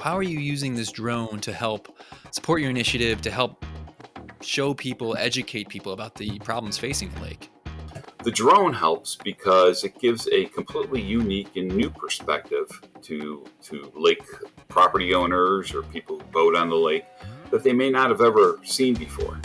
How are you using this drone to help support your initiative, to help show people, educate people about the problems facing the lake? The drone helps because it gives a completely unique and new perspective to lake property owners or people who boat on the lake that they may not have ever seen before.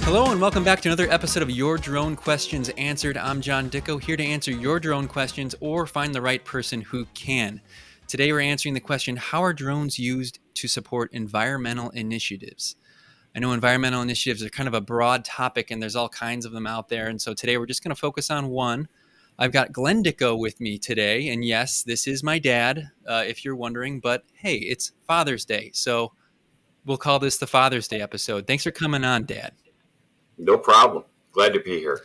Hello and welcome back to another episode of Your Drone Questions Answered. I'm John Dickow, here to answer your drone questions or find the right person who can. Today we're answering the question, how are drones used to support environmental initiatives? I know environmental initiatives are kind of a broad topic and there's all kinds of them out there. And so today we're just going to focus on one. I've got Glenn Dickow with me today. And yes, this is my dad, if you're wondering. But hey, it's Father's Day. So we'll call this the Father's Day episode. Thanks for coming on, Dad. No problem. Glad to be here.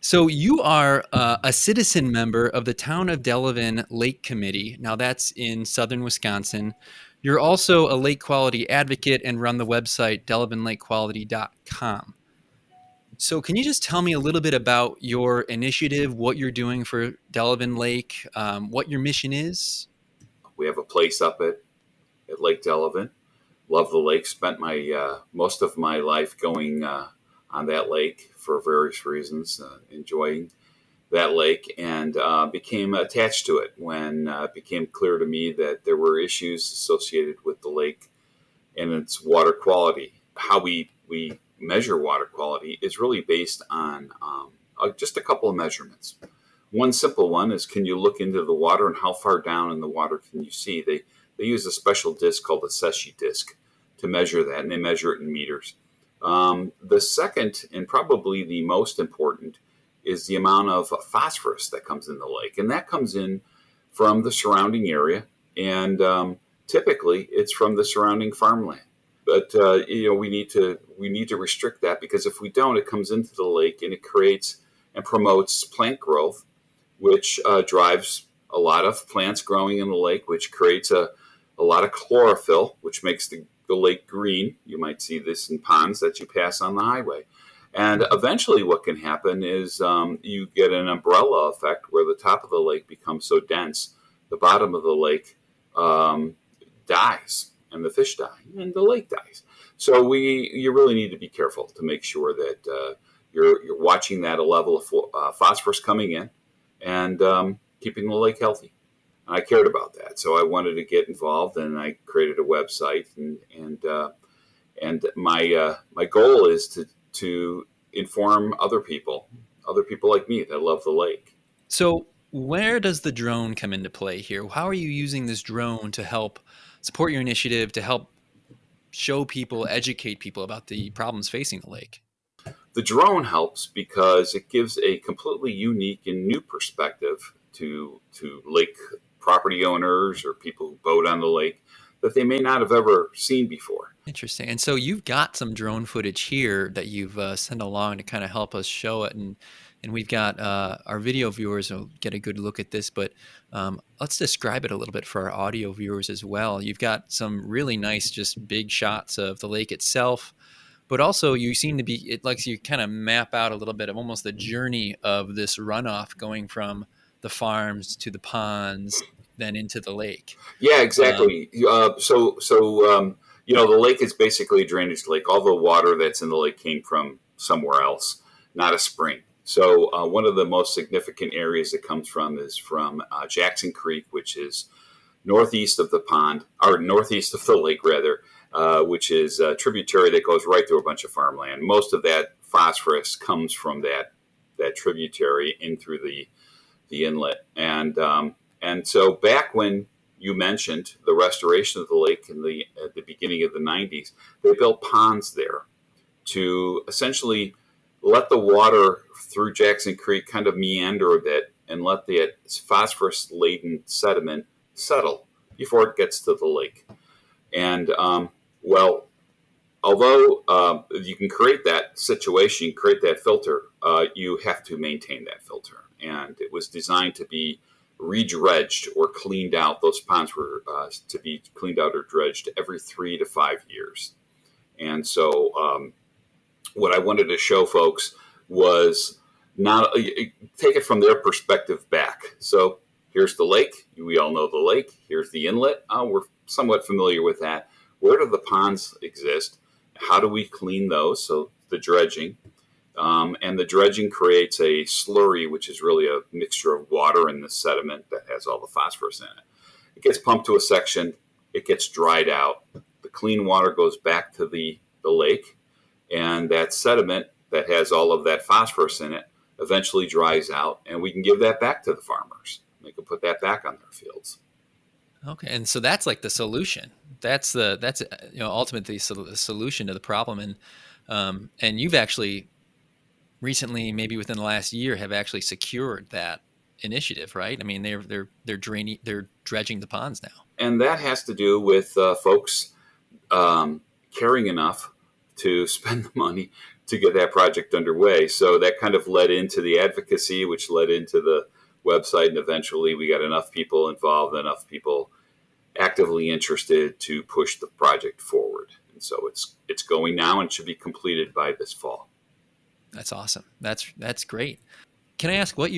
So you are a citizen member of the Town of Delavan Lake Committee. Now that's in southern Wisconsin. You're also a lake quality advocate and run the website delavanlakequality.com. So can you just tell me a little bit about your initiative, what you're doing for Delavan Lake, what your mission is? We have a place up at Lake Delavan. Love the lake. Spent my most of my life going on that lake for various reasons, enjoying that lake, and became attached to it when it became clear to me that there were issues associated with the lake and its water quality. How we measure water quality is really based on just a couple of measurements. One simple one is, can you look into the water and how far down in the water can you see? They use a special disc called a Secchi disc to measure that, and they measure it in meters. The second, and probably the most important, is the amount of phosphorus that comes in the lake. And that comes in from the surrounding area, and typically it's from the surrounding farmland. But we need to restrict that, because if we don't, it comes into the lake and it creates and promotes plant growth, which drives a lot of plants growing in the lake, which creates a lot of chlorophyll, which makes the lake green. You might see this in ponds that you pass on the highway. And eventually what can happen is you get an umbrella effect where the top of the lake becomes so dense, the bottom of the lake dies, and the fish die, and the lake dies. So you really need to be careful to make sure that you're watching that a level of phosphorus coming in and keeping the lake healthy. I cared about that, so I wanted to get involved, and I created a website. And my goal is to inform other people like me that love the lake. So where does the drone come into play here? How are you using this drone to help support your initiative, to help show people, educate people about the problems facing the lake? The drone helps because it gives a completely unique and new perspective to lake property owners or people who boat on the lake that they may not have ever seen before. Interesting. And so you've got some drone footage here that you've sent along to kind of help us show it. And we've got our video viewers will get a good look at this, but let's describe it a little bit for our audio viewers as well. You've got some really nice, just big shots of the lake itself, but also you seem to be, it lets you kind of map out a little bit of almost the journey of this runoff going from the farms to the ponds, then into the lake. Yeah, exactly. The lake is basically a drainage lake. All the water that's in the lake came from somewhere else, not a spring. So one of the most significant areas it comes from is from Jackson Creek, which is northeast of the pond, or northeast of the lake, rather, which is a tributary that goes right through a bunch of farmland. Most of that phosphorus comes from that tributary in through the inlet. And so back when you mentioned the restoration of the lake at the beginning of the 90s, they built ponds there to essentially let the water through Jackson Creek kind of meander a bit and let the phosphorus-laden sediment settle before it gets to the lake. And, although you can create that situation, create that filter, you have to maintain that filter. And it was designed to be redredged or cleaned out. Those ponds were to be cleaned out or dredged every 3 to 5 years. And so what I wanted to show folks was not take it from their perspective back. So here's the lake. We all know the lake. Here's the inlet. We're somewhat familiar with that. Where do the ponds exist? How do we clean those? So the dredging. And the dredging creates a slurry, which is really a mixture of water and the sediment that has all the phosphorus in it. It gets pumped to a section. It gets dried out. The clean water goes back to the lake. And that sediment that has all of that phosphorus in it eventually dries out. And we can give that back to the farmers. They can put that back on their fields. Okay, and so that's like the solution. That's ultimately the solution to the problem. And you've actually recently, maybe within the last year, have actually secured that initiative, right? I mean, they're dredging the ponds now, and that has to do with folks caring enough to spend the money to get that project underway. So that kind of led into the advocacy, which led into the website, and eventually we got enough people involved, enough people actively interested to push the project forward. And so it's going now and should be completed by this fall. That's awesome. That's great. Can I ask what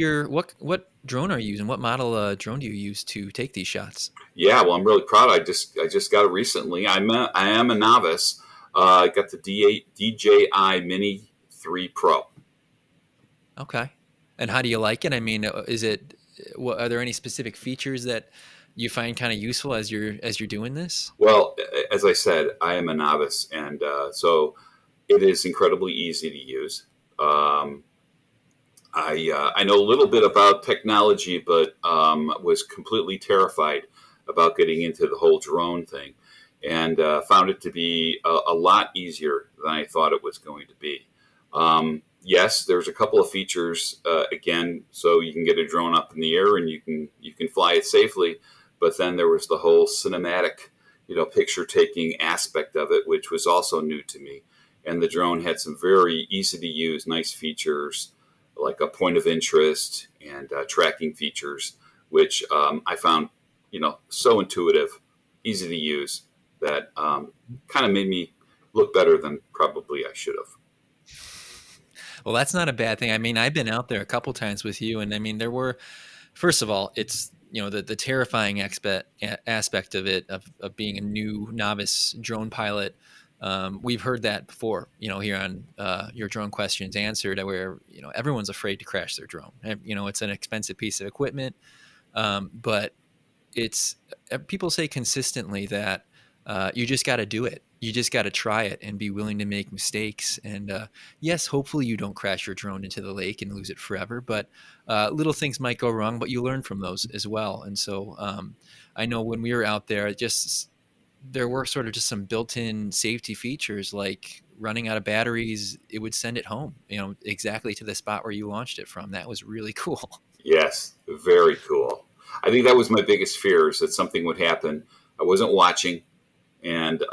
drone are you using? What model drone do you use to take these shots? Yeah, well, I'm really proud. I just got it recently. I am a novice. I got the DJI Mini 3 Pro. Okay. And how do you like it? I mean, are there any specific features that you find kind of useful as you're doing this? Well, as I said, I am a novice, and so it is incredibly easy to use. I know a little bit about technology, but was completely terrified about getting into the whole drone thing, and found it to be a lot easier than I thought it was going to be. Yes, there's a couple of features again, so you can get a drone up in the air and you can fly it safely. But then there was the whole cinematic, picture taking aspect of it, which was also new to me. And the drone had some very easy to use, nice features like a point of interest and tracking features, which I found, so intuitive, easy to use that kind of made me look better than probably I should have. Well, that's not a bad thing. I mean, I've been out there a couple times with you, and I mean, first of all, it's the terrifying aspect of it, of being a new novice drone pilot. We've heard that before, here on Your Drone Questions Answered, where everyone's afraid to crash their drone. It's an expensive piece of equipment, but people say consistently that you just got to do it. You just got to try it and be willing to make mistakes. And yes, hopefully you don't crash your drone into the lake and lose it forever. But little things might go wrong, but you learn from those as well. And so I know when we were out there, there were sort of just some built-in safety features, like running out of batteries, it would send it home, exactly to the spot where you launched it from. That was really cool. Yes, very cool. I think that was my biggest fear, is that something would happen. I wasn't watching. And,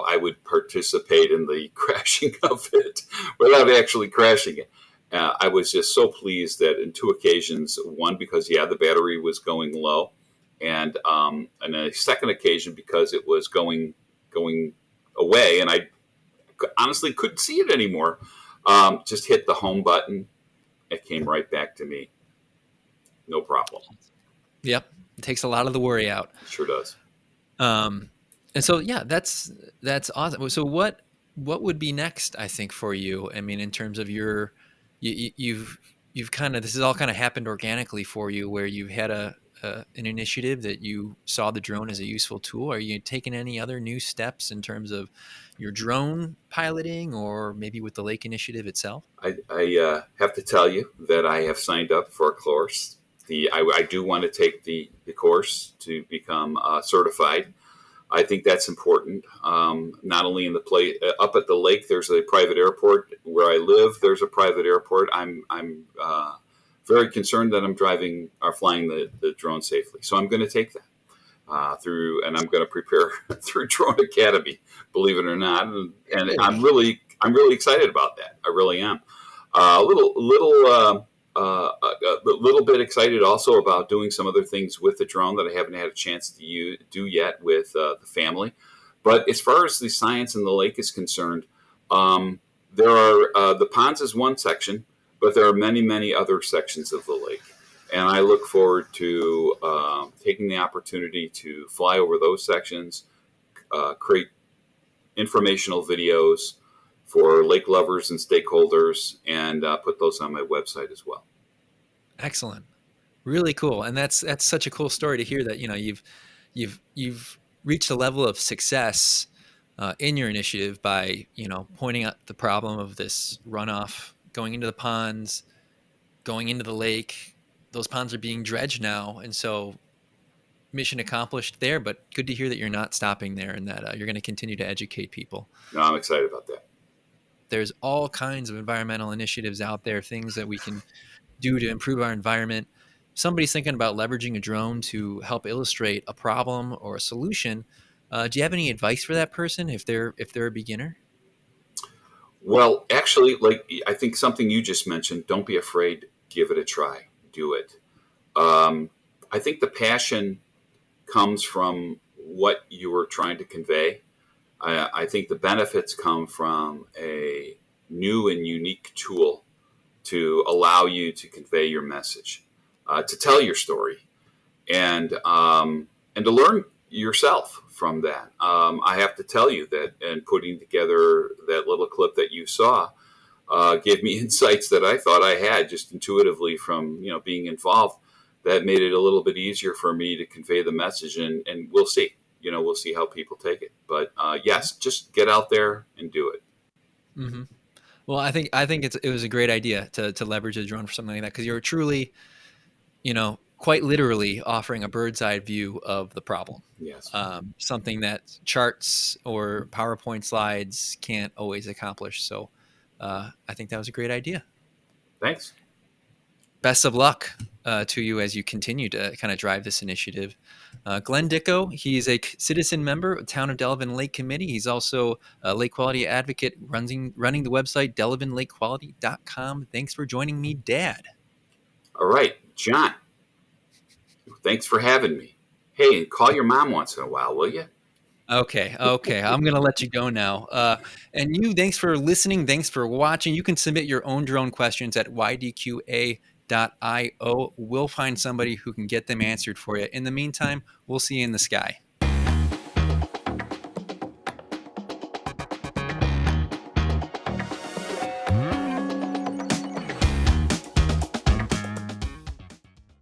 I would participate in the crashing of it without actually crashing it. I was just so pleased that in two occasions, one, because, the battery was going low, and a second occasion because it was going away, and I honestly couldn't see it anymore. Just hit the home button. It came right back to me. No problem. Yep. It takes a lot of the worry out. It sure does. And so, that's awesome. So what would be next, I think, for you? I mean, in terms of you've kind of, this has all kind of happened organically for you, where you had an initiative that you saw the drone as a useful tool. Are you taking any other new steps in terms of your drone piloting, or maybe with the lake initiative itself? I have to tell you that I have signed up for a course. I do want to take the course to become certified. I think that's important. Not only in the up at the lake, there's a private airport. Where I live, there's a private airport. I'm very concerned that I'm flying the drone safely. So I'm going to take that and I'm going to prepare through Drone Academy, believe it or not. And I'm really excited about that. I really am. A little bit excited also about doing some other things with the drone that I haven't had a chance to do yet with the family. But as far as the science in the lake is concerned, There are the ponds is one section, but there are many, many other sections of the lake. And I look forward to taking the opportunity to fly over those sections, create informational videos for lake lovers and stakeholders, and put those on my website as well. Excellent. Really cool. And that's such a cool story to hear that, you've reached a level of success in your initiative by, pointing out the problem of this runoff going into the ponds, going into the lake. Those ponds are being dredged now. And so mission accomplished there, but good to hear that you're not stopping there and that you're going to continue to educate people. No, I'm excited about that. There's all kinds of environmental initiatives out there, things that we can do to improve our environment. Somebody's thinking about leveraging a drone to help illustrate a problem or a solution. Do you have any advice for that person if they're a beginner? Well, actually, like I think something you just mentioned, don't be afraid, give it a try, do it. I think the passion comes from what you were trying to convey. I think the benefits come from a new and unique tool to allow you to convey your message, to tell your story, and to learn yourself from that. I have to tell you that, and putting together that little clip that you saw gave me insights that I thought I had just intuitively from being involved. That made it a little bit easier for me to convey the message, and we'll see. We'll see how people take it. But yes, just get out there and do it. Mm-hmm. Well, I think it was a great idea to leverage a drone for something like that, because you're truly, quite literally offering a bird's eye view of the problem. Yes. Something that charts or PowerPoint slides can't always accomplish. So I think that was a great idea. Thanks. Best of luck to you as you continue to kind of drive this initiative. Glenn Dickow, he's a citizen member of Town of Delavan Lake Committee. He's also a lake quality advocate running the website delavanlakequality.com. Thanks for joining me, Dad. All right, John. Thanks for having me. Hey, and call your mom once in a while, will you? Okay. I'm going to let you go now. And you, thanks for listening. Thanks for watching. You can submit your own drone questions at ydqa.io. We'll find somebody who can get them answered for you. In the meantime, we'll see you in the sky.